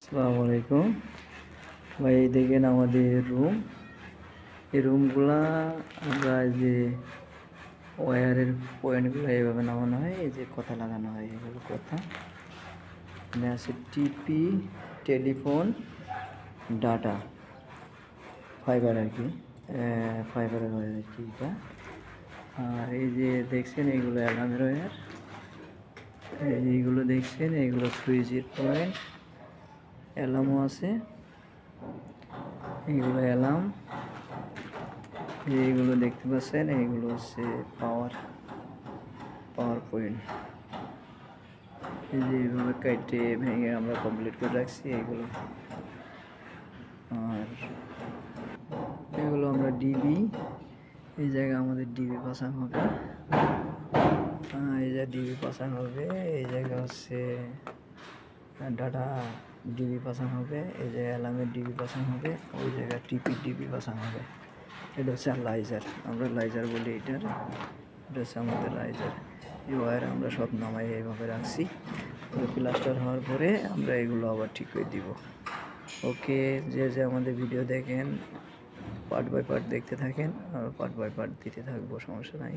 আসসালামু আলাইকুম ভাই, দেখেন আমাদের রুম। এই রুমগুলা আমরা যে ওয়্যারের পয়েন্টগুলো এইভাবে নামানো হয়, এই যে কথা লাগানো হয়, এগুলো কথা এখানে আছে টিপি, টেলিফোন, ডাটা, ফাইবার আর কি, ফাইবারের ওয়্যার আর কি এটা। আর এই যে দেখছেন এইগুলো অ্যালার্মের ওয়্যার, এইগুলো দেখছেন এইগুলো সুইচের পয়েন্ট, অ্যালার্মও আছে, এইগুলো অ্যালার্ম। এইগুলো দেখতে পাচ্ছেন, এইগুলো হচ্ছে পাওয়ার পয়েন্ট। এই যে এইভাবে কেটে ভেঙে আমরা কমপ্লিট করে রাখছি এগুলো। আর এগুলো আমরা ডিবি, এই জায়গায় আমাদের ডিবি পাসাং হবে, এই জায়গায় ডিবি পাসাং হবে, এই জায়গা হচ্ছে ডাটা ডিবি পাসাং হবে, এই জায়গায় অ্যালার্মের ডিবি পাসাং হবে, ওই জায়গায় টিপির ডিবি পাসাং হবে। এটা হচ্ছে লাইজার, আমরা লাইজার বলি এটার। এটা হচ্ছে আমাদের লাইজার। এই ওয়্যার আমরা সব নামাই এইভাবে রাখছি। প্লাস্টার হওয়ার পরে আমরা এগুলো আবার ঠিক করে দিব। ওকে, যে আমাদের ভিডিও দেখেন পার্ট বাই পার্ট দেখতে থাকেন, আর পার্ট বাই পার্ট দিতে থাকবো, সমস্যা নাই।